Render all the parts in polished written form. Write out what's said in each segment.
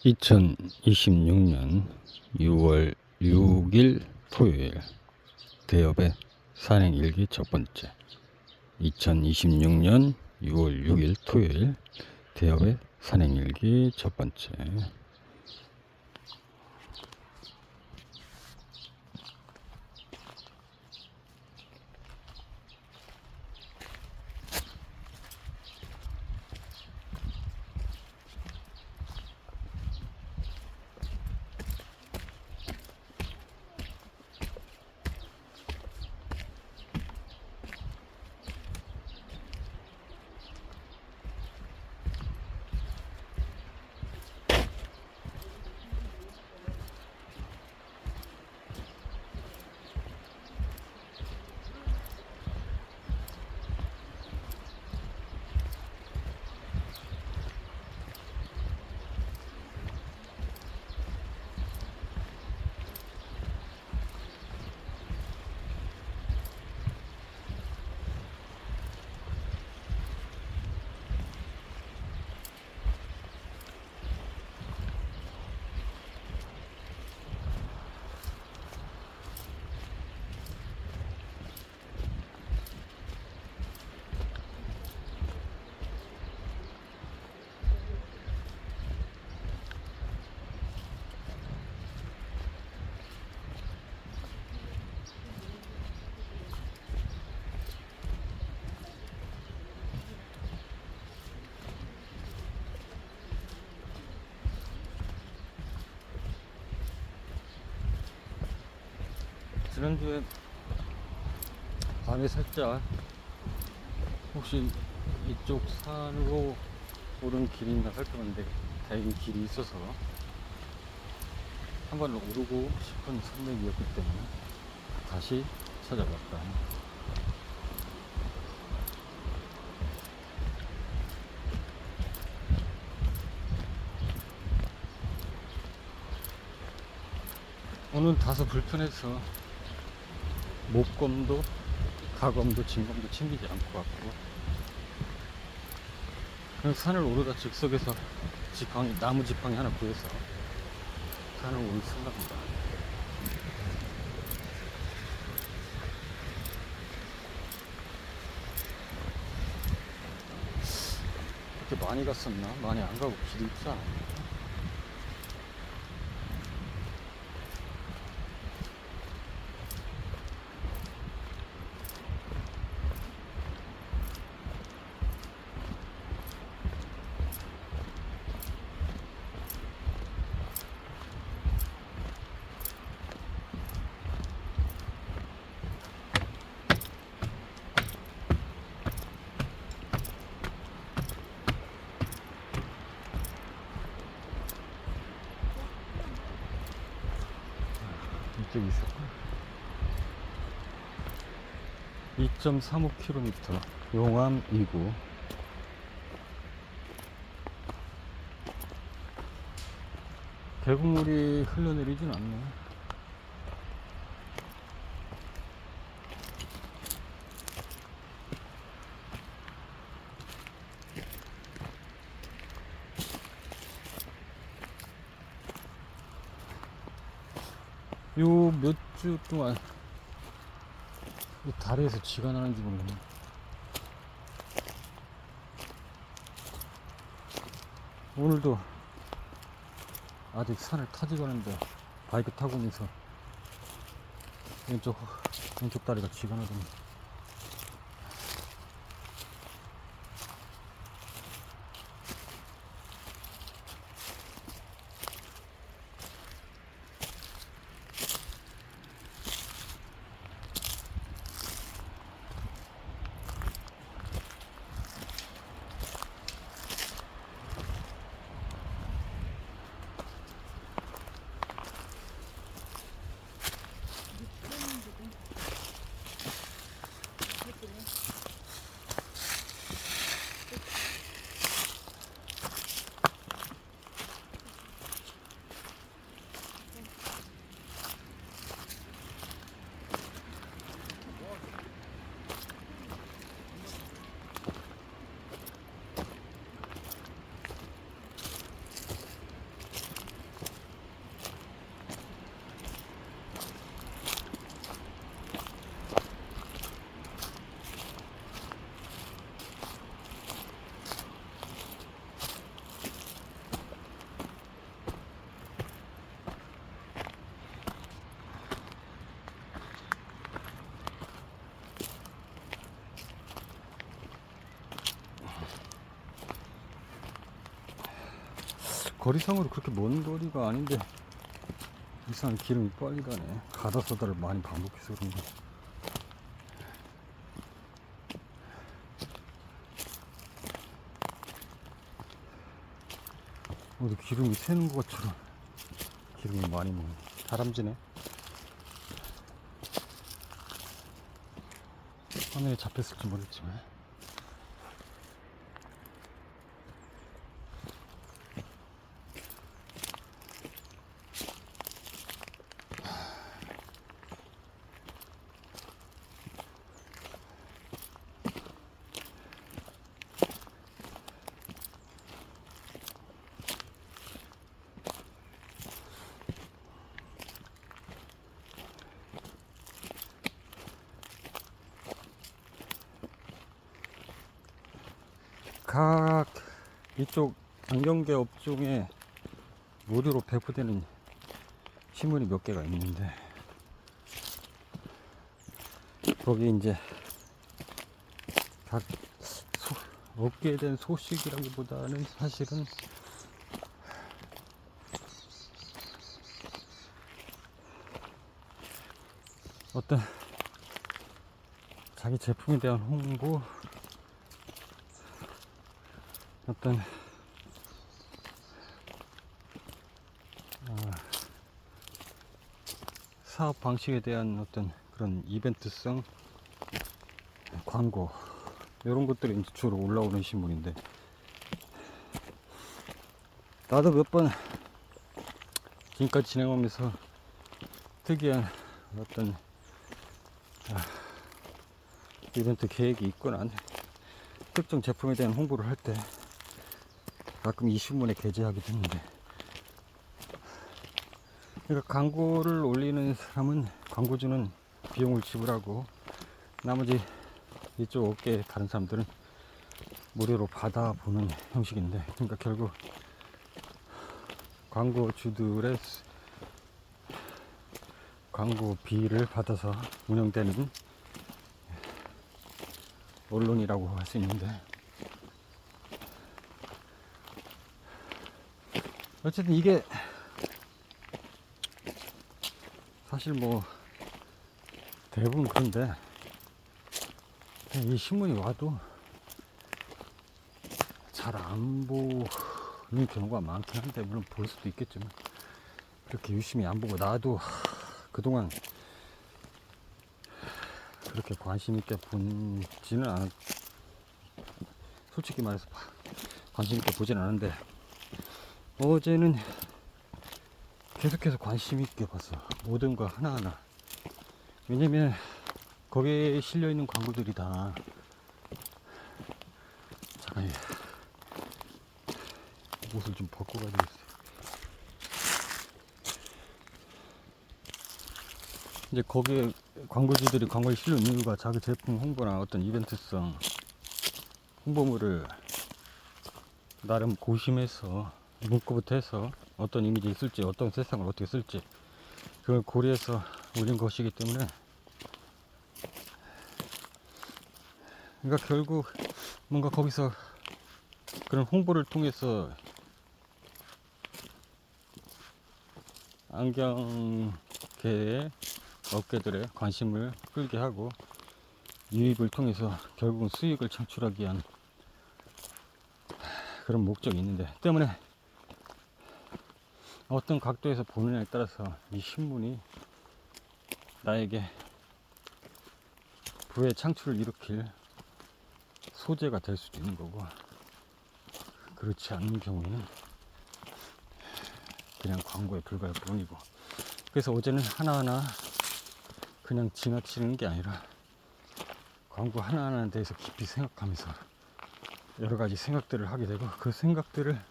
2026년 6월 6일 토요일 대여배 산행일기 첫 번째. 2026년 6월 6일 토요일 대여배 산행일기 첫 번째. 지난주에 밤에 살짝 혹시 이쪽 산으로 오른 길이 있나 살펴봤는데 다행히 길이 있어서 한번 오르고 싶은 산맥이었기 때문에 다시 찾아봤다. 오늘 다소 불편해서 목검도 가검도 진검도 챙기지 않고 왔고, 그냥 산을 오르다 즉석에서 지팡이, 나무 지팡이 하나 구해서 산을 오를 생각입니다. 그렇게 많이 갔었나? 많이 안 가고 길이 있지 않았나? 이쪽이 있었구나. 2.35km 용암 2구. 계곡물이 흘러내리진 않네. 요 몇 주 동안 이 다리에서 쥐가 나는지 모르겠네. 오늘도 아직 산을 타지도 않은데 바이크 타고 오면서 왼쪽 다리가 쥐가 나더니. 거리상으로 그렇게 먼 거리가 아닌데 이상하게 기름이 빨리 가네. 가다 서다를 많이 반복해서 그런가. 어디 기름이 새는 것처럼 기름이 많이 먹네. 다람쥐네. 화면에 잡혔을지 모르겠지만. 각 이쪽 안경계 업종에 무료로 배포되는 신문이 몇 개가 있는데 거기 이제 각 업계에 대한 소식이라기보다는 사실은 어떤 자기 제품에 대한 홍보, 어떤 사업 방식에 대한 어떤 그런 이벤트성 광고, 이런 것들이 이제 주로 올라오는 신문인데, 나도 몇 번 지금까지 진행하면서 특이한 어떤 이벤트 계획이 있거나 특정 제품에 대한 홍보를 할 때 가끔 이 신문에 게재하게 되는데, 그러니까 광고를 올리는 사람은 광고주는 비용을 지불하고 나머지 이쪽 업계 다른 사람들은 무료로 받아보는 형식인데, 그러니까 결국 광고주들의 광고비를 받아서 운영되는 언론이라고 할 수 있는데, 어쨌든 이게 사실 뭐 대부분 그런데 이 신문이 와도 잘 안 보는 경우가 많긴 한데, 물론 볼 수도 있겠지만 그렇게 유심히 안 보고, 나도 그동안 그렇게 관심 있게 본지는 않았, 솔직히 말해서 관심 있게 보진 않은데, 어제는 계속해서 관심 있게 봤어. 모든 거 하나하나. 왜냐면 거기에 실려 있는 광고들이 다, 잠깐 옷을 좀 벗고 가지고 있어요. 이제 거기에 광고주들이 광고에 실는 이유가 자기 제품 홍보나 어떤 이벤트성 홍보물을 나름 고심해서 문구부터 해서 어떤 이미지 있을지, 어떤 세상을 어떻게 쓸지, 그걸 고려해서 올린 것이기 때문에, 그러니까 결국 뭔가 거기서 그런 홍보를 통해서 안경계의 업계들의 관심을 끌게 하고 유입을 통해서 결국은 수익을 창출하기 위한 그런 목적이 있는데, 때문에 어떤 각도에서 보느냐에 따라서 이 신문이 나에게 부의 창출을 일으킬 소재가 될 수도 있는 거고, 그렇지 않은 경우에는 그냥 광고에 불과할 뿐이고. 그래서 어제는 하나하나 그냥 지나치는 게 아니라 광고 하나하나에 대해서 깊이 생각하면서 여러 가지 생각들을 하게 되고, 그 생각들을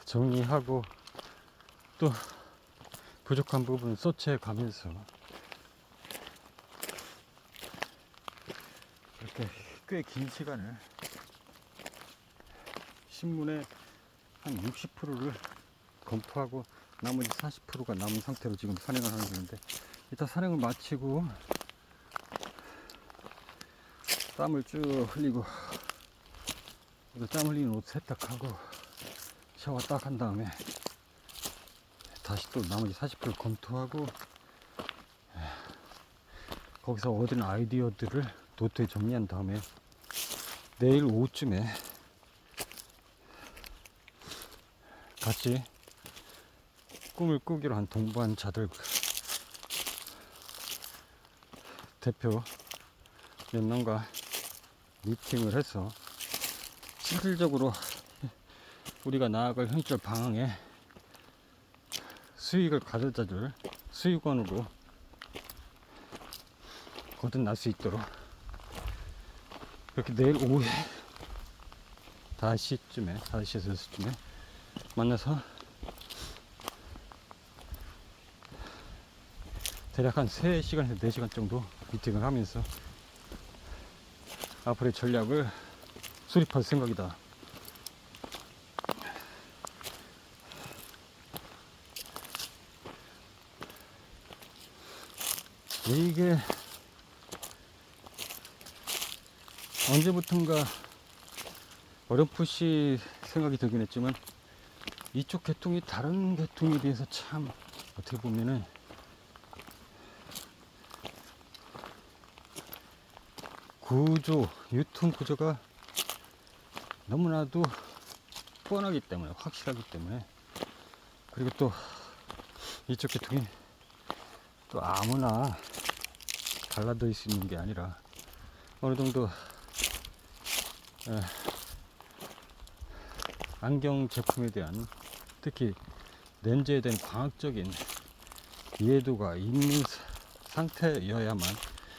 정리하고 또 부족한 부분을 서치해 가면서 이렇게 꽤 긴 시간을 신문의 한 60%를 검토하고 나머지 40%가 남은 상태로 지금 산행을 하는 중인데, 일단 산행을 마치고 땀을 쭉 흘리고, 땀 흘리는 옷 세탁하고 샤워 딱 한 다음에 다시 또 나머지 40% 검토하고 거기서 얻은 아이디어들을 노트에 정리한 다음에 내일 오후쯤에 같이 꿈을 꾸기로 한 동반자들 대표 몇 명과 미팅을 해서 실질적으로 우리가 나아갈 현실 방향에 수익을 가져다줄 수익원으로 거듭날 수 있도록 그렇게 내일 오후에 5시쯤에 5시에서 6시쯤에 만나서 대략 한 3시간에서 4시간 정도 미팅을 하면서 앞으로의 전략을 수립할 생각이다. 이게 언제부턴가 어렴풋이 생각이 들긴 했지만 이쪽 계통이 다른 계통에 비해서 참 어떻게 보면은 구조, 유통 구조가 너무나도 뻔하기 때문에, 확실하기 때문에, 그리고 또 이쪽 계통이 또 아무나 달라들 수 있는 게 아니라 어느 정도 안경 제품에 대한, 특히 렌즈에 대한 과학적인 이해도가 있는 상태여야만,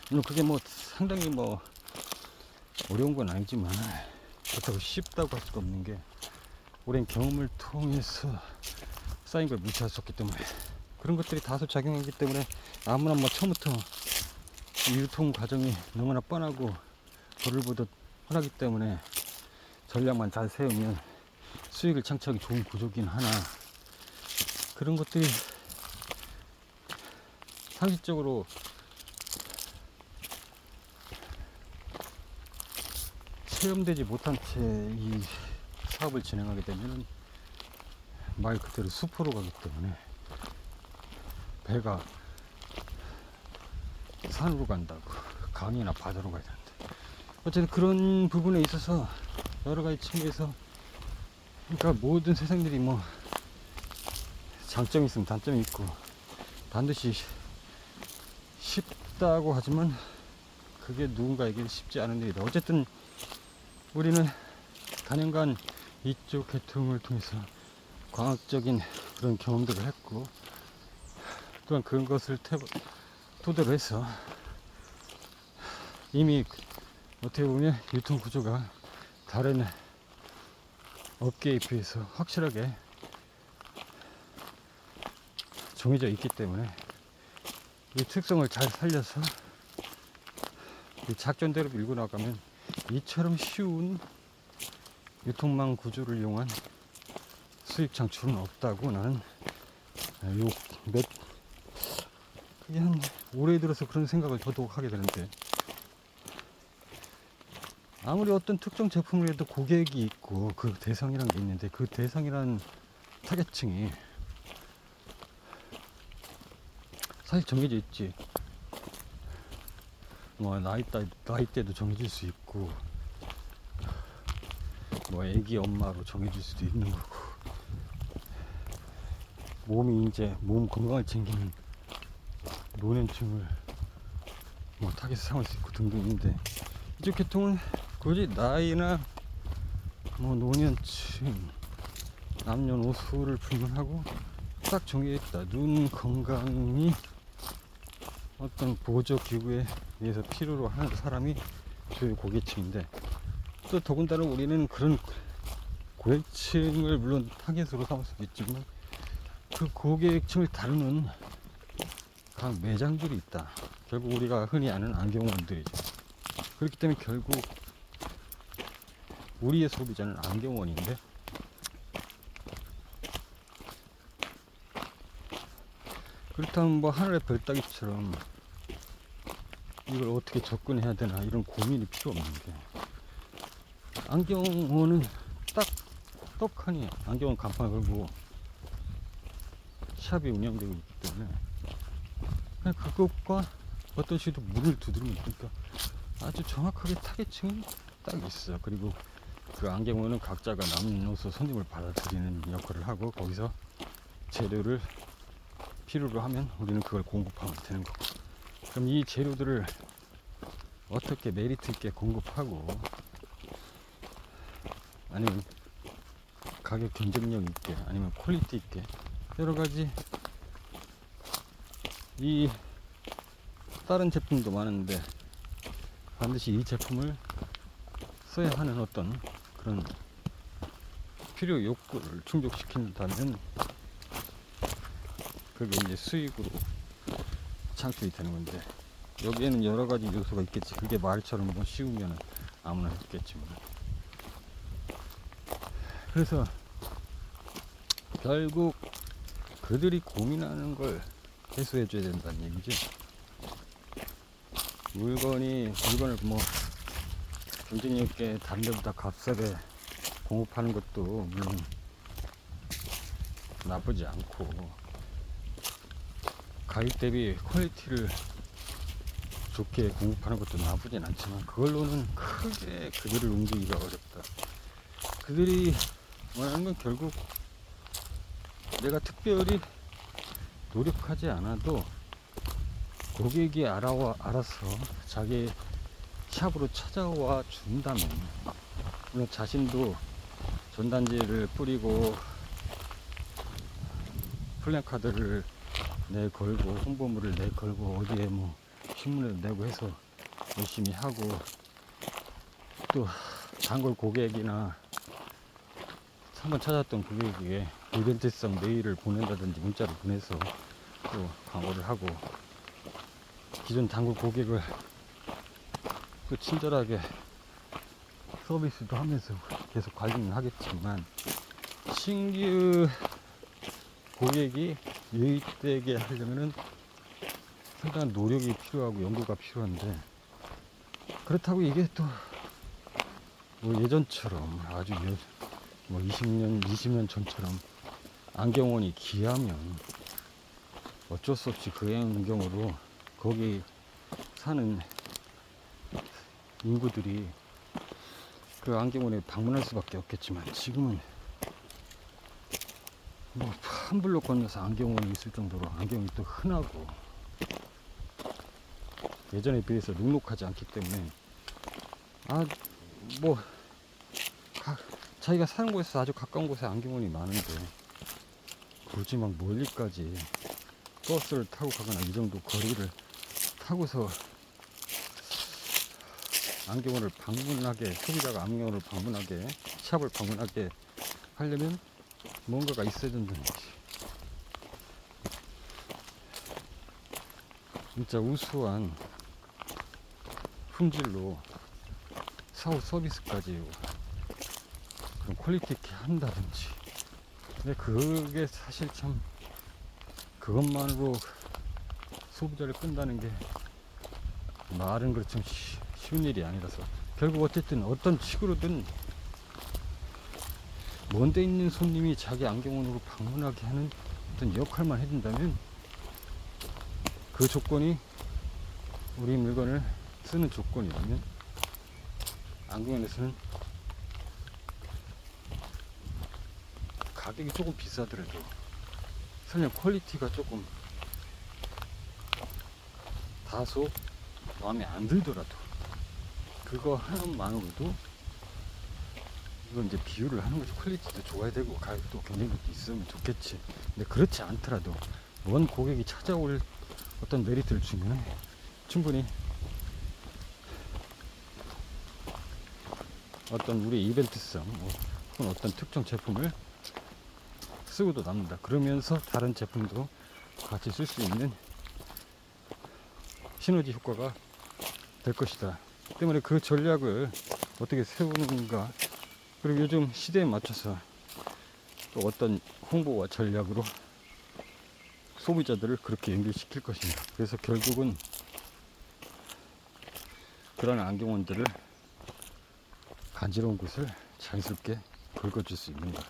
물론 그게 뭐 상당히 뭐 어려운 건 아니지만 그렇다고 쉽다고 할 수가 없는 게 오랜 경험을 통해서 쌓인 걸 무시할 수 없기 때문에, 그런 것들이 다소 작용하기 때문에 아무나 뭐 처음부터 유통 과정이 너무나 뻔하고 벌을 보듯 뻔하기 때문에 전략만 잘 세우면 수익을 창출하기 좋은 구조긴 하나, 그런 것들이 상식적으로 체험되지 못한 채 이 사업을 진행하게 되면 말 그대로 숲으로 가기 때문에 배가 산으로 간다고 강이나 바다로 가야 되는데, 어쨌든 그런 부분에 있어서 여러 가지 측면에서, 그러니까 모든 세상들이 뭐 장점이 있으면 단점이 있고 반드시 쉽다고 하지만 그게 누군가에게 쉽지 않은 일이다. 어쨌든 우리는 단연간 이쪽 계통을 통해서 과학적인 그런 경험들을 했고, 또한 그런 것을 토대로 해서 이미 어떻게 보면 유통 구조가 다른 업계에 비해서 확실하게 정해져 있기 때문에 이 특성을 잘 살려서 이 작전대로 밀고 나가면 이처럼 쉬운 유통망 구조를 이용한 수익 창출은 없다고 나는 그게 한 올해 들어서 그런 생각을 더더욱 하게 되는데, 아무리 어떤 특정 제품을 해도 고객이 있고 그 대상이란 게 있는데, 그 대상이란 타겟층이 사실 정해져 있지. 뭐 나이대도 정해질 수 있고, 뭐 애기 엄마로 정해질 수도 있는 거고, 몸 건강을 챙기는 노년층을 뭐 타겟에 삼을 수 있고 등등 있는데, 이쪽 계통은 굳이 나이나 뭐 노년층, 남녀노소를 불문하고 딱 정해있다. 눈 건강이 어떤 보조 기구에 의해서 필요로 하는 사람이 주요 고객층인데, 또 더군다나 우리는 그런 고객층을 물론 타겟으로 삼을 수도 있지만 그 고객층을 다루는 각 매장들이 있다. 결국 우리가 흔히 아는 안경원들이죠. 그렇기 때문에 결국 우리의 소비자는 안경원인데, 그렇다면 뭐 하늘의 별 따기처럼 이걸 어떻게 접근해야 되나 이런 고민이 필요 없는 게, 안경원은 딱 떡하니 안경은 간판을 걸고 샵이 운영되고 있기 때문에 그냥 그것과 어떤 식으로 물을 두드리면 그러니까 아주 정확하게 타겟층이 딱 있어요. 그리고 그 안경원은 각자가 남녀노소 손님을 받아들이는 역할을 하고 거기서 재료를 필요로 하면 우리는 그걸 공급하면 되는 거고, 그럼 이 재료들을 어떻게 메리트 있게 공급하고 아니면 가격 경쟁력 있게 아니면 퀄리티 있게 여러 가지 이 다른 제품도 많은데 반드시 이 제품을 써야 하는 어떤 그런 필요 욕구를 충족시킨다면 그게 이제 수익으로 창출이 되는 건데, 여기에는 여러 가지 요소가 있겠지. 그게 말처럼 뭐 쉬우면 아무나 했겠지만. 그래서 결국 그들이 고민하는 걸 해소해 줘야 된다는 얘기지. 물건을 뭐 경쟁력 있게 다른 데보다 값싸게 공급하는 것도 물론 나쁘지 않고, 가격 대비 퀄리티를 좋게 공급하는 것도 나쁘진 않지만 그걸로는 크게 그들을 움직이기가 어렵다. 그들이 원하는 건 결국 내가 특별히 노력하지 않아도 고객이 알아서 자기 샵으로 찾아와 준다면, 물론 자신도 전단지를 뿌리고 플랜카드를 내걸고 홍보물을 내걸고 어디에 뭐 신문을 내고 해서 열심히 하고, 또 단골 고객이나 한번 찾았던 고객에게 이벤트성 메일을 보낸다든지 문자를 보내서 또 광고를 하고, 기존 단골 고객을 또 친절하게 서비스도 하면서 계속 관리는 하겠지만, 신규 고객이 유입되게 하려면은 상당한 노력이 필요하고 연구가 필요한데, 그렇다고 이게 또 뭐 예전처럼 아주 뭐 20년 전처럼 안경원이 귀하면 어쩔 수 없이 그 안경으로 거기 사는 인구들이 그 안경원에 방문할 수밖에 없겠지만, 지금은 뭐 한 블록 건너서 안경원이 있을 정도로 안경이 또 흔하고 예전에 비해서 눅눅하지 않기 때문에 뭐 자기가 사는 곳에서 아주 가까운 곳에 안경원이 많은데 굳이 막 멀리까지 버스를 타고 가거나 이 정도 거리를 타고서 안경원을 방문하게, 소비자가 안경원을 방문하게, 샵을 방문하게 하려면 뭔가가 있어야 된다는 거지. 진짜 우수한 품질로 사후 서비스까지 그런 퀄리티 있게 한다든지. 근데 그게 사실 참 그것만으로 소비자를 끈다는 게 말은 그렇지만 쉬운 일이 아니라서, 결국 어쨌든 어떤 식으로든 먼데 있는 손님이 자기 안경원으로 방문하게 하는 어떤 역할만 해준다면, 그 조건이 우리 물건을 쓰는 조건이라면 안경원에서는 가격이 조금 비싸더라도, 설령 퀄리티가 조금 다소 마음에 안 들더라도 그거 하나만으로도, 이건 이제 비유를 하는 거지, 퀄리티도 좋아야 되고 가격도 경쟁력도 있으면 좋겠지. 근데 그렇지 않더라도 먼 고객이 찾아올 어떤 메리트를 주면 충분히 어떤 우리 이벤트성 혹은 어떤 특정 제품을 쓰고도 남는다. 그러면서 다른 제품도 같이 쓸 수 있는 시너지 효과가 될 것이다. 때문에 그 전략을 어떻게 세우는가, 그리고 요즘 시대에 맞춰서 또 어떤 홍보와 전략으로 소비자들을 그렇게 연결시킬 것인가. 그래서 결국은 그런 안경원들을 간지러운 곳을 자연스럽게 긁어줄 수 있는가,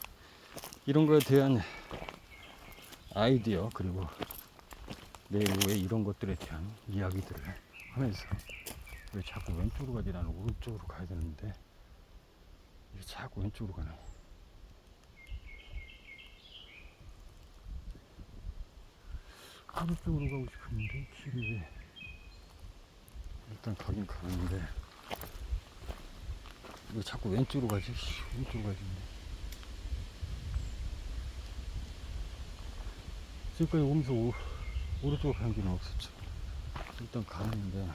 이런 거에 대한 아이디어, 그리고 내후에 이런 것들에 대한 이야기들을 하면서, 왜 자꾸 왼쪽으로 가지, 나는 오른쪽으로 가야 되는데 이게 자꾸 왼쪽으로 가네. 오른쪽으로 가고 싶은데 길이 왜, 일단 가긴 가는데 왜 자꾸 왼쪽으로 가지? 왼쪽으로 가지. 지금까지 오면서 오른쪽으로 가는 길은 없었죠. 일단 가는데,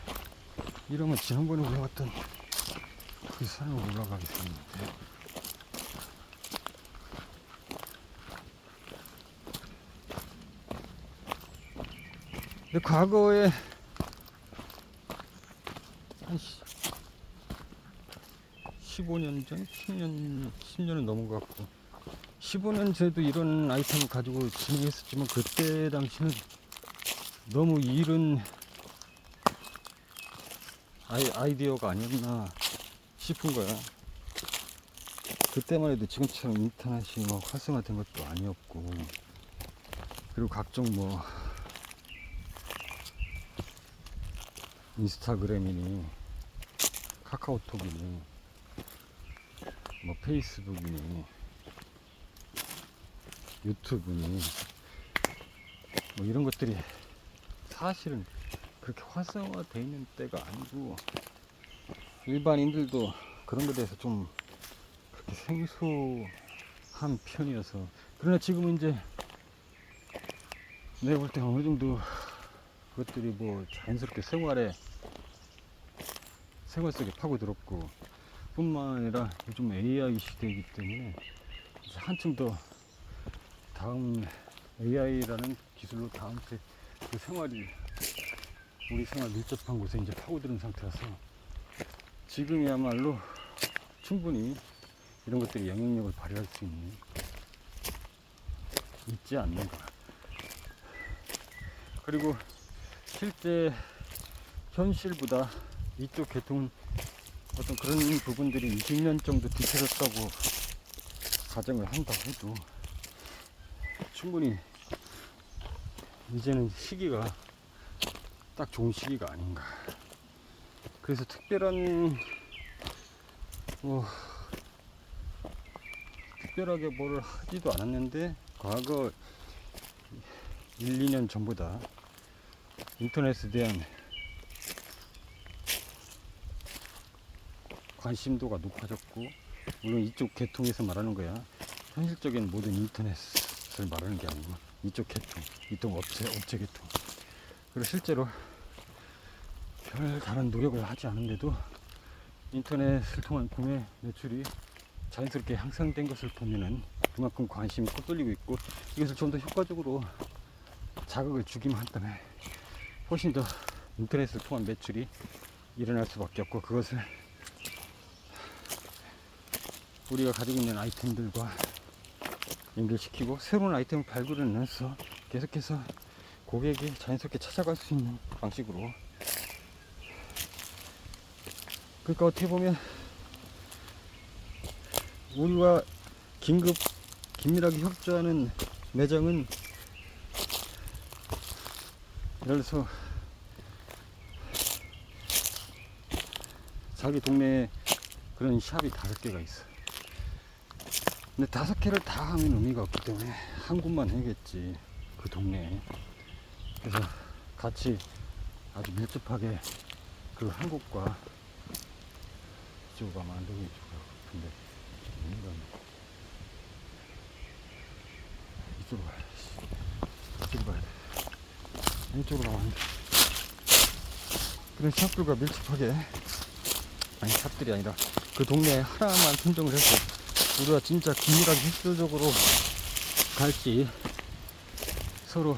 이러면 지난번에 올라갔던 그 산을 올라가게 되는데, 근데 과거에 한 15년 전? 10년은 넘은 것 같고, 15년 전에도 이런 아이템을 가지고 진행했었지만, 그때 당시는 너무 이른 아이디어가 아니었나 싶은 거야. 그때만 해도 지금처럼 인터넷이 뭐 활성화된 것도 아니었고, 그리고 각종 뭐 인스타그램이니 카카오톡이니 뭐 페이스북이니 유튜브니 뭐 이런 것들이 사실은 그렇게 활성화되어 있는 때가 아니고, 일반인들도 그런 것에 대해서 좀 그렇게 생소한 편이어서. 그러나 지금은 이제 내가 볼 때 어느 정도 그것들이 뭐 자연스럽게 생활 속에 파고들었고, 뿐만 아니라 요즘 AI 시대이기 때문에 이제 한층 더 다음 AI라는 기술로 다음 때 그 생활이, 우리 생활 밀접한 곳에 이제 파고드는 상태라서, 지금이야말로 충분히 이런 것들이 영향력을 발휘할 수 있지 않는가. 그리고 실제 현실보다 이쪽 계통은 어떤 그런 부분들이 20년 정도 뒤틀렸다고 가정을 한다 해도, 충분히 이제는 시기가 딱 좋은 시기가 아닌가. 그래서 특별하게 뭘 하지도 않았는데, 과거 1, 2년 전보다 인터넷에 대한 관심도가 높아졌고, 물론 이쪽 계통에서 말하는 거야, 현실적인 모든 인터넷을 말하는 게 아니고 이쪽 계통, 이쪽 업체 계통. 그리고 실제로 별 다른 노력을 하지 않은데도 인터넷을 통한 구매 매출이 자연스럽게 향상된 것을 보면은 그만큼 관심이 꽂돌리고 있고, 이것을 좀 더 효과적으로 자극을 주기만 한다면 훨씬 더 인터넷을 통한 매출이 일어날 수밖에 없고, 그것을 우리가 가지고 있는 아이템들과 연결시키고 새로운 아이템을 발굴해내서 계속해서 고객이 자연스럽게 찾아갈 수 있는 방식으로. 그러니까 어떻게 보면 우리와 긴밀하게 협조하는 매장은, 예를 들어서 자기 동네에 그런 샵이 5개가 있어. 근데 5개를 다 하면 의미가 없기 때문에 한 곳만 해야겠지, 그 동네에. 그래서 같이 아주 밀접하게 그 한 곳과, 이쪽으로 가면 안 되고 이쪽으로 가고 싶은데, 이쪽으로 가야 돼. 이쪽으로 가야 돼. 이쪽으로 가면 안 돼. 그런 샵들과 밀접하게, 아니 샵들이 아니라 그 동네에 하나만 선정을 해서 우리가 진짜 긴밀하게 협조적으로 갈지 서로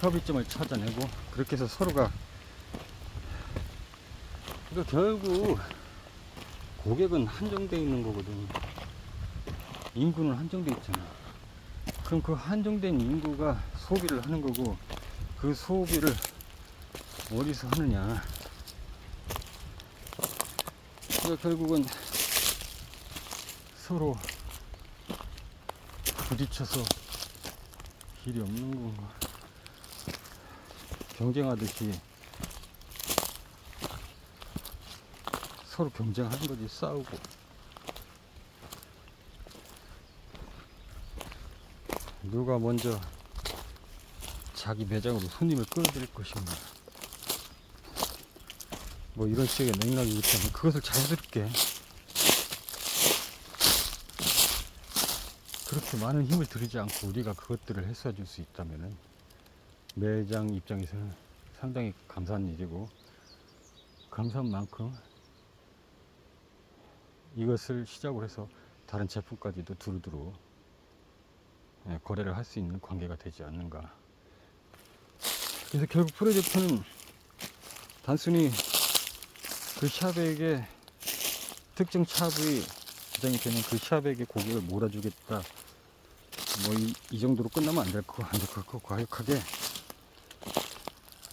협의점을 찾아내고, 그렇게 해서 서로가, 그러니까 결국 고객은 한정되어 있는 거거든. 인구는 한정되어 있잖아. 그럼 그 한정된 인구가 소비를 하는 거고, 그 소비를 어디서 하느냐. 그러니까 결국은 서로 부딪혀서 길이 없는 건가? 경쟁하듯이 서로 경쟁하는 거지, 싸우고. 누가 먼저 자기 매장으로 손님을 끌어들일 것인가, 뭐 이런 식의 맥락이기 때문에 그것을 자연스럽게 그렇게 많은 힘을 들이지 않고 우리가 그것들을 해소해 줄 수 있다면은 매장 입장에서는 상당히 감사한 일이고, 감사한 만큼 이것을 시작으로 해서 다른 제품까지도 두루두루 거래를 할 수 있는 관계가 되지 않는가. 그래서 결국 프로젝트는 단순히 그 샵에게 특정 샵의 부장이 되는 그 샵에게 고객을 몰아주겠다, 뭐 이 정도로 끝나면 안 될 것 같고, 과격하게,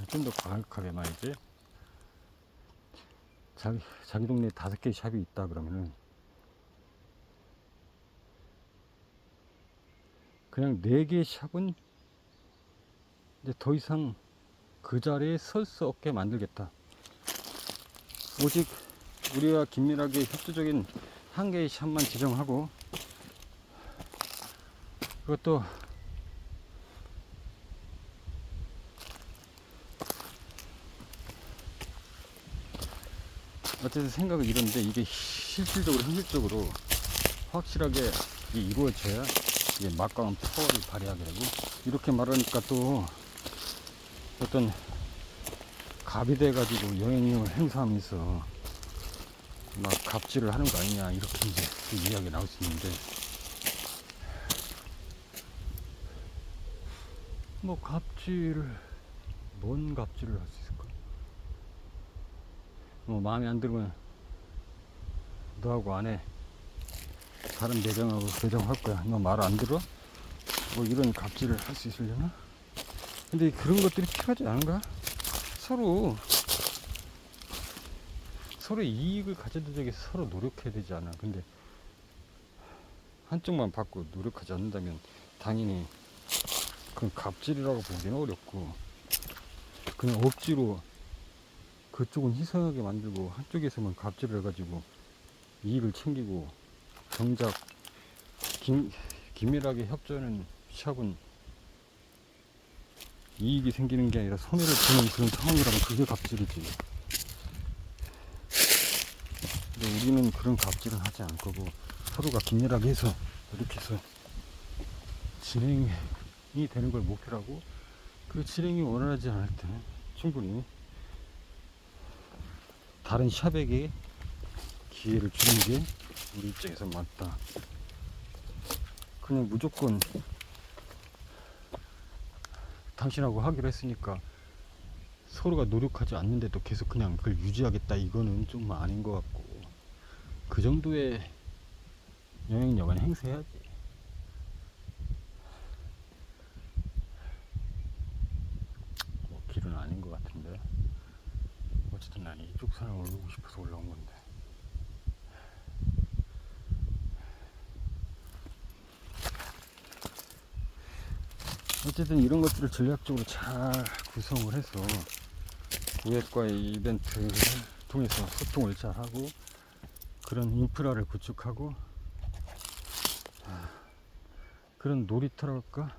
좀 더 과격하게 말이지. 자기 동네에 5개의 샵이 있다 그러면은 그냥 4개의 샵은 이제 더 이상 그 자리에 설 수 없게 만들겠다. 오직 우리와 긴밀하게 협조적인 1개의 샵만 지정하고, 그것도 어쨌든 생각은 이런데, 이게 실질적으로 현실적으로 확실하게 이루어져야 이게 막강한 파워를 발휘하게 되고, 이렇게 말하니까 또 어떤 갑이 돼가지고 영향력을 행사하면서 막 갑질을 하는 거 아니냐, 이렇게 이제 그 이야기가 나올 수 있는데, 뭐 뭔 갑질을 할 수 있을까? 뭐 마음에 안 들면 너하고 안 해, 다른 매장하고 매장할 거야, 너 말 안 들어? 뭐 이런 갑질을 할 수 있으려나? 근데 그런 것들이 필요하지 않은가? 서로의 이익을 가져다 주기 위해서 서로 노력해야 되지 않아? 근데 한쪽만 받고 노력하지 않는다면 당연히 그건 갑질이라고 보기는 어렵고, 그냥 억지로 그쪽은 희생하게 만들고 한쪽에서만 갑질을 해가지고 이익을 챙기고, 정작 긴밀하게 협조하는 샵은 이익이 생기는 게 아니라 손해를 보는 그런 상황이라면 그게 갑질이지. 근데 우리는 그런 갑질은 하지 않을 거고, 서로가 긴밀하게 해서 이렇게 해서 진행이 되는 걸 목표로 하고, 그 진행이 원활하지 않을 때는 충분히 다른 샵에게 기회를 주는 게 우리 입장에서 맞다. 그냥 무조건 당신하고 하기로 했으니까 서로가 노력하지 않는데도 계속 그냥 그걸 유지하겠다, 이거는 좀 아닌 것 같고, 그 정도의 영향력은 행사해야지. 뭐 길은 아닌 것 같은데, 어쨌든 난 이쪽 산을 오르고 싶어서 올라온 건데. 어쨌든 이런 것들을 전략적으로 잘 구성을 해서 고객과의 이벤트를 통해서 소통을 잘 하고, 그런 인프라를 구축하고, 그런 놀이터랄까,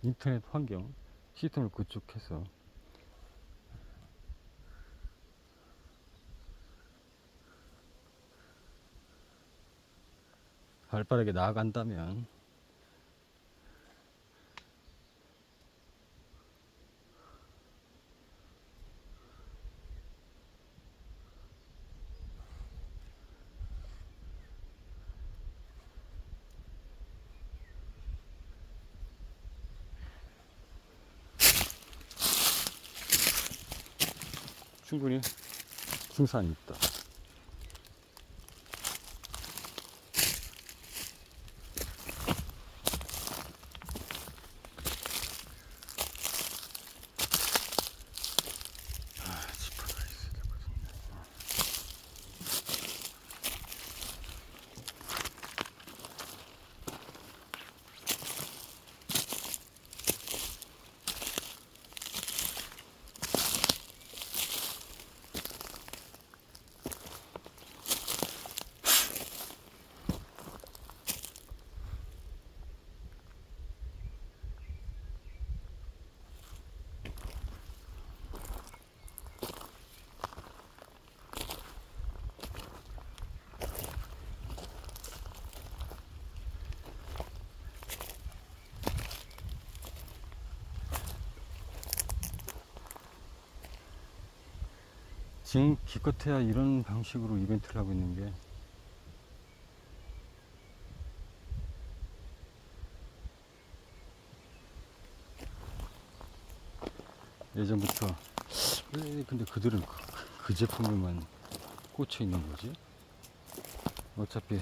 인터넷 환경 시스템을 구축해서 발빠르게 나아간다면 충분히 승산이 있다. 지금 기껏해야 이런 방식으로 이벤트를 하고 있는 게 예전부터 왜 근데 그들은 그 제품에만 꽂혀 있는 거지? 어차피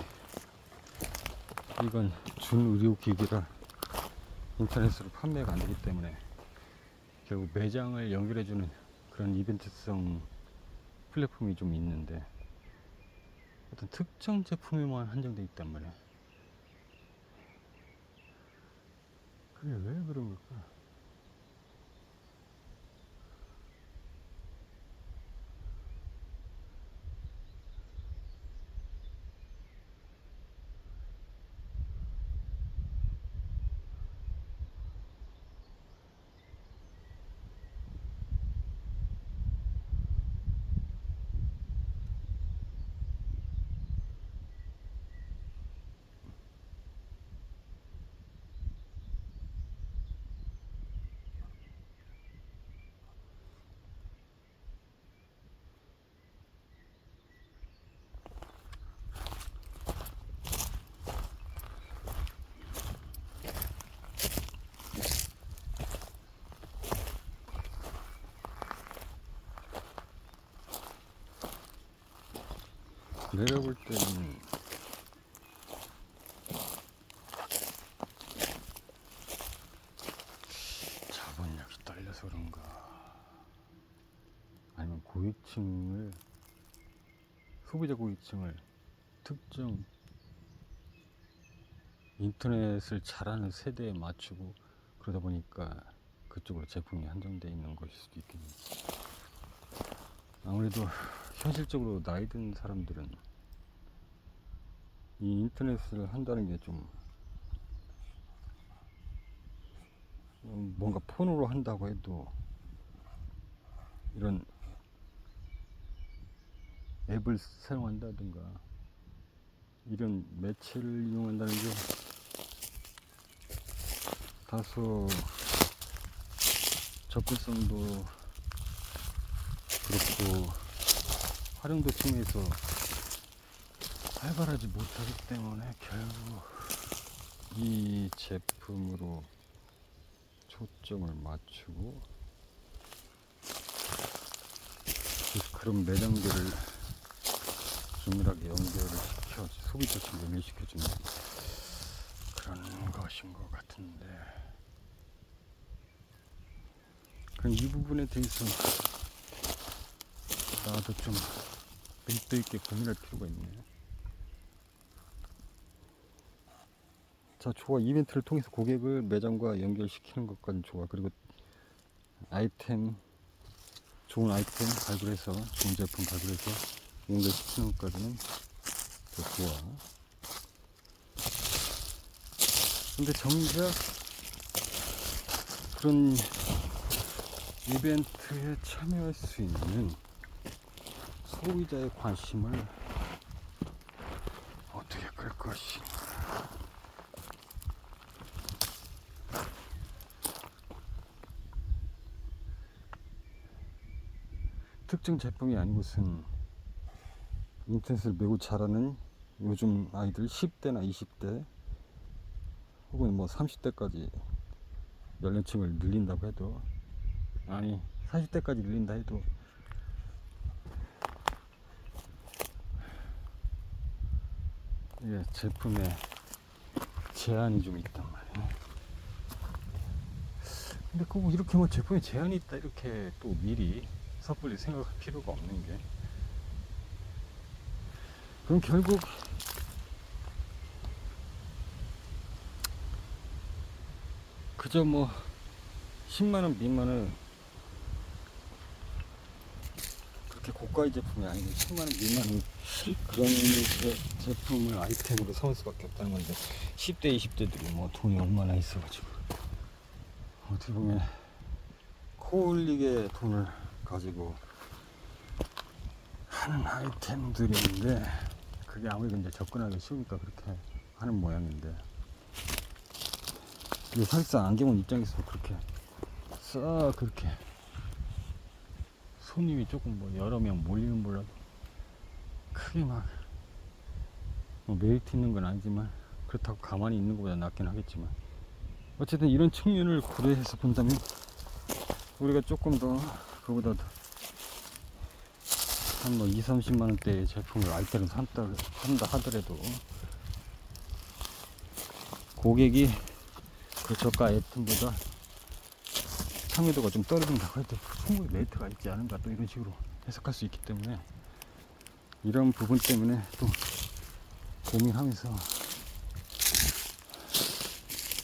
이건 준의료기기라 인터넷으로 판매가 안 되기 때문에 결국 매장을 연결해주는 그런 이벤트성 플랫폼이 좀 있는데 어떤 특정 제품에만 한정되어 있단 말이야. 그게 왜 그런 걸까? 내가 볼 때는 자본력이 딸려서 그런가, 아니면 고위층을, 소비자 고위층을 특정 인터넷을 잘하는 세대에 맞추고 그러다 보니까 그쪽으로 제품이 한정되어 있는 것일 수도 있겠네. 아무래도 현실적으로 나이 든 사람들은 이 인터넷을 한다는 게 좀 뭔가 폰으로 한다고 해도 이런 앱을 사용한다든가 이런 매체를 이용한다는 게 다소 접근성도 그렇고 활용도 측면에서 활발하지 못하기 때문에 결국 이 제품으로 초점을 맞추고 그런 매장들을 긴밀하게 연결을 시켜 소비자층 연결시켜주는 그런 것인 것 같은데, 그럼 이 부분에 대해서 나도 좀 밀도 있게 고민할 필요가 있네. 자, 좋아. 이벤트를 통해서 고객을 매장과 연결시키는 것까지는 좋아. 그리고 아이템, 좋은 아이템 발굴해서, 좋은 제품 발굴해서 연결시키는 것까지는 더 좋아. 근데 정작 그런 이벤트에 참여할 수 있는 소비자의 관심을 어떻게 끌 것인가. 특정 제품이 아니고선 인터넷을 매우 잘하는 요즘 아이들 10대나 20대 혹은 뭐 30대까지 연령층을 늘린다고 해도, 아니 40대까지 늘린다 해도 이게 제품에 제한이 좀 있단 말이야. 근데 꼭 이렇게 뭐 제품에 제한이 있다 이렇게 또 미리 섣불리 생각할 필요가 없는 게, 그럼 결국 그저 뭐 10만원 미만은, 그렇게 고가의 제품이 아니고 10만원 미만은 그런 제품을 아이템으로 삼을 수밖에 없다는 건데, 10대 20대들이 뭐 돈이 얼마나 있어가지고 어떻게 보면 코 흘리게 돈을 가지고 하는 아이템들인데, 그게 아무리 이제 접근하기 쉬우니까 그렇게 하는 모양인데, 이게 사실상 안경원 입장에서 그렇게 싹 그렇게 손님이 조금 뭐 여러 명 몰리는 몰라도 크게 막 뭐 메리트 있는 건 아니지만, 그렇다고 가만히 있는 것보다 낫긴 하겠지만, 어쨌든 이런 측면을 고려해서 본다면 우리가 조금 더 그보다 한 뭐 2, 30만 원대의 제품을 알뜰히 산다 하더라도 고객이 그 저가 아이템보다 참여도가 좀 떨어진다고 해도 충분히 메리트가 있지 않은가, 또 이런 식으로 해석할 수 있기 때문에, 이런 부분 때문에 또 고민하면서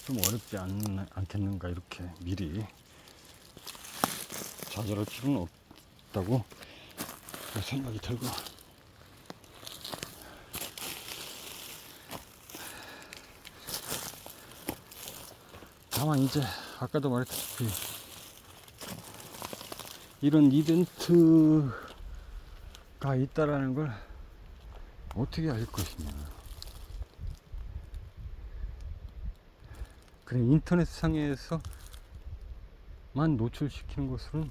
좀 어렵지 않겠는가, 이렇게 미리 좌절할 필요는 없다고 생각이 들고, 다만 이제 아까도 말했다시피 이런 이벤트가 있다라는 걸 어떻게 알 것이냐. 그냥 인터넷 상에서만 노출시키는 것은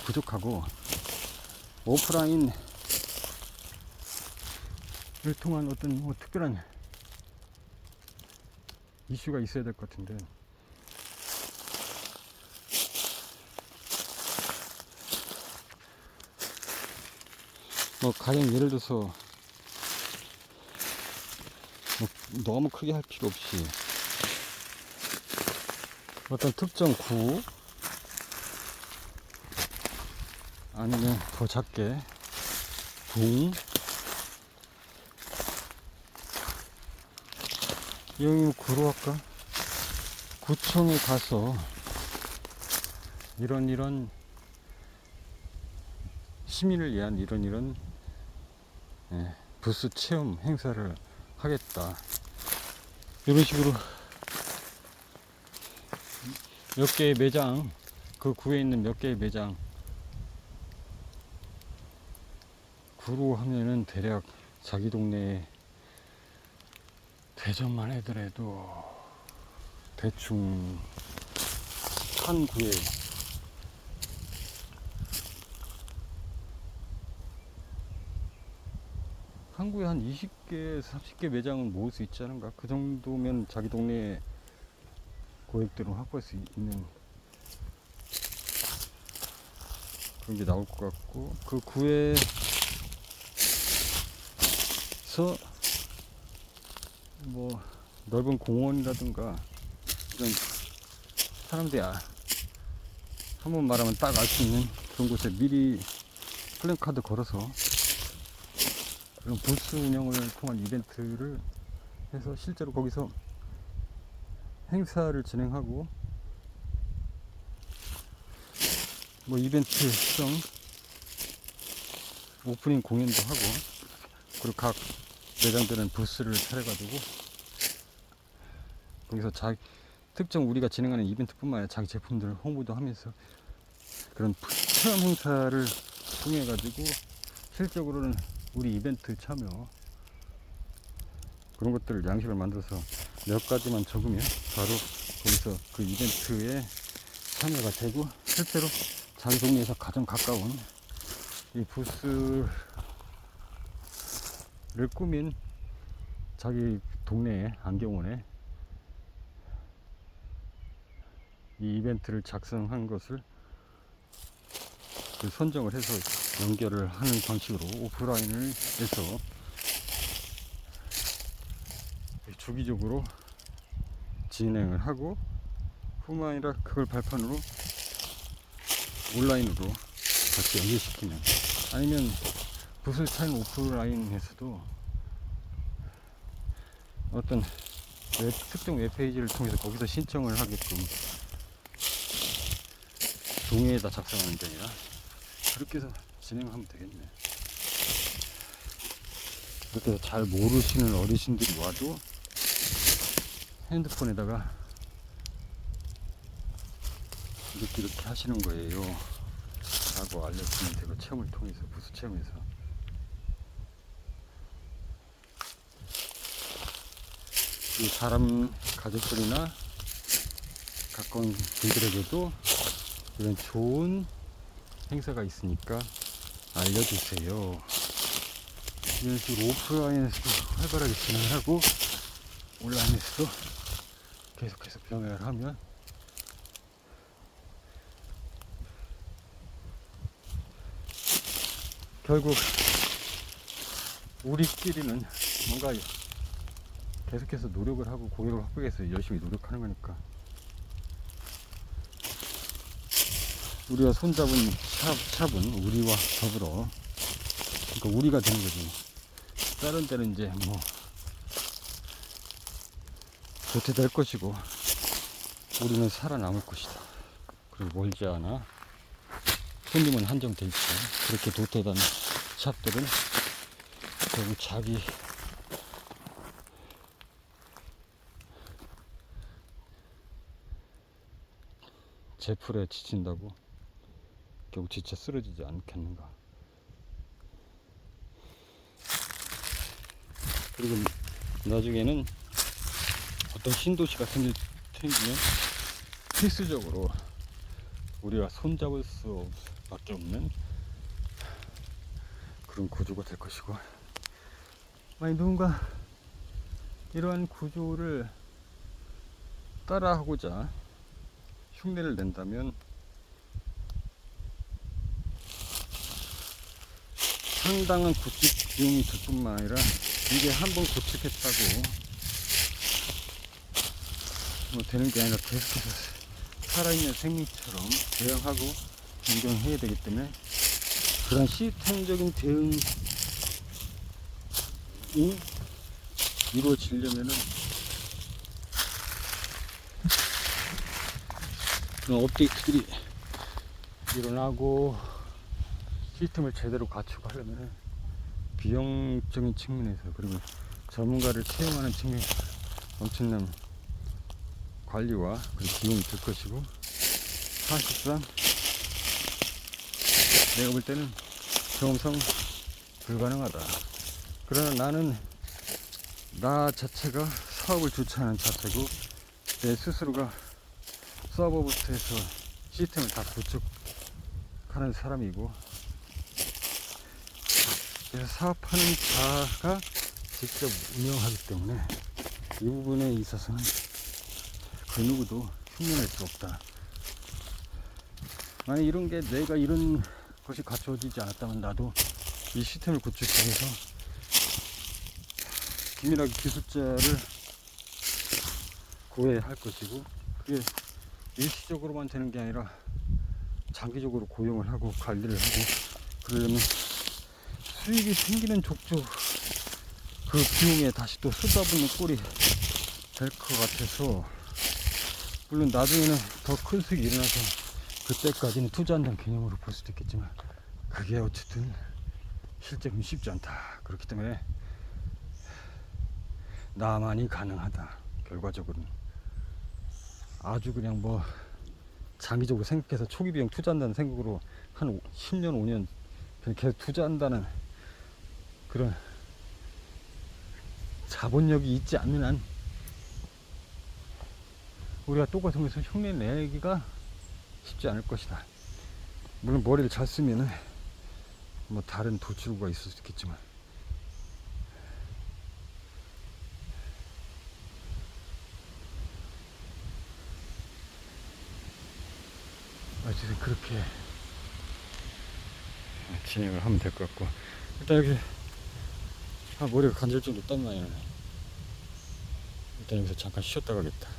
부족하고, 오프라인을 통한 어떤 뭐 특별한 이슈가 있어야 될 것 같은데, 뭐 가령 예를 들어서 뭐 너무 크게 할 필요 없이 어떤 특정 구, 아니면 더 작게 동, 여기 구로 할까? 구청에 가서 이런 시민을 위한 이런 부스 체험 행사를 하겠다, 이런 식으로 몇 개의 매장, 그 구에 있는 몇 개의 매장 구로 하면은 대략 자기 동네에 대전만 해더라도 대충 한 구에 한 20개, 30개 매장은 모을 수 있지 않은가? 그 정도면 자기 동네에 고객들을 확보할 수 있는 그런 게 나올 것 같고, 그 구에서 뭐 넓은 공원이라든가 이런 사람들이 한번 말하면 딱 알 수 있는 그런 곳에 미리 플랜카드 걸어서 그런 부스 운영을 통한 이벤트를 해서 실제로 거기서 행사를 진행하고, 뭐 이벤트성 오프닝 공연도 하고, 그리고 각 매장들은 부스를 차려가지고 거기서 특정 우리가 진행하는 이벤트뿐만 아니라 자기 제품들 홍보도 하면서 그런 체험 행사를 통해 가지고 실적으로는 우리 이벤트 참여, 그런 것들을 양식을 만들어서 몇 가지만 적으면 바로 거기서 그 이벤트에 참여가 되고, 실제로 자기 동네에서 가장 가까운 이 부스를 꾸민 자기 동네의 안경원에 이 이벤트를 작성한 것을 선정을 해서 연결을 하는 방식으로 오프라인을 해서 주기적으로 진행을 하고, 뿐만 아니라 그걸 발판으로 온라인으로 같이 연결시키는, 아니면 부스를 차린 오프라인에서도 어떤 특정 웹페이지를 통해서 거기서 신청을 하게끔 종이에다 작성하는 게 아니라 그렇게 해서 진행하면 되겠네. 그렇게 해서 잘 모르시는 어르신들이 와도 핸드폰에다가 이렇게 하시는 거예요 라고 알려주면 되고, 체험을 통해서, 부스 체험에서 이 사람 가족들이나 가까운 분들에게도 이런 좋은 행사가 있으니까 알려주세요. 이런 식으로 오프라인에서도 활발하게 진행을 하고 온라인에서도 계속해서 병행을 하면 결국 우리끼리는 뭔가 계속해서 노력을 하고 고객을 확보하기 위해서 열심히 노력하는 거니까 우리가 손잡은 샵은 우리와 더불어 그러니까 우리가 되는 거지. 다른 데는 이제 뭐 도태될 것이고 우리는 살아남을 것이다. 그리고 멀지 않아 손님은 한정돼 있고 그렇게 도태된 샵들은 결국 자기 제풀에 지친다고 결국 지쳐 쓰러지지 않겠는가. 그리고 나중에는 어떤 신도시가 생기면 필수적으로 우리가 손잡을 수밖에 없는 그런 구조가 될 것이고, 만약 누군가 이러한 구조를 따라하고자 흉내를 낸다면 상당한 구축 비용이 들 뿐만 아니라 이게 한번 구축했다고 뭐 되는 게 아니라 계속해서 살아있는 생명처럼 대응하고 변경해야 되기 때문에 그런 시스템적인 대응이 이루어지려면은 그런 업데이트들이 일어나고 시스템을 제대로 갖추고 하려면은 비용적인 측면에서 그리고 전문가를 채용하는 측면에서 엄청난 관리와 그리고 비용이 들 것이고, 사실상 내가 볼 때는 경험상 불가능하다. 그러나 나는 나 자체가 사업을 주체하는 자체고 내 스스로가 서버부터 해서 시스템을 다 구축하는 사람이고, 그래서 사업하는 자가 직접 운영하기 때문에 이 부분에 있어서는 그 누구도 흉내낼 수 없다. 만약 이런 게 내가 이런 것이 갖춰지지 않았다면 나도 이 시스템을 구축해서 기밀하게 기술자를 구해야 할 것이고, 그게 일시적으로만 되는 게 아니라 장기적으로 고용을 하고 관리를 하고 그러려면 수익이 생기는 족족 그 비용에 다시 또 쏟아붓는 꼴이 될 것 같아서, 물론 나중에는 더 큰 수익이 일어나서 그때까지는 투자한다는 개념으로 볼 수도 있겠지만 그게 어쨌든 실제로는 쉽지 않다. 그렇기 때문에 나만이 가능하다. 결과적으로는 아주 그냥 뭐 장기적으로 생각해서 초기 비용 투자한다는 생각으로 한 10년 5년 그냥 계속 투자한다는 그런 자본력이 있지 않는 한 우리가 똑같은 것을 흉내 내기가 쉽지 않을 것이다. 물론 머리를 잘 쓰면은 뭐 다른 도출구가 있을 수 있겠지만 어쨌든 그렇게 진행을 하면 될 것 같고, 일단 여기 머리가 간질 정도 땀 많이 나네. 일단 여기서 잠깐 쉬었다 가겠다.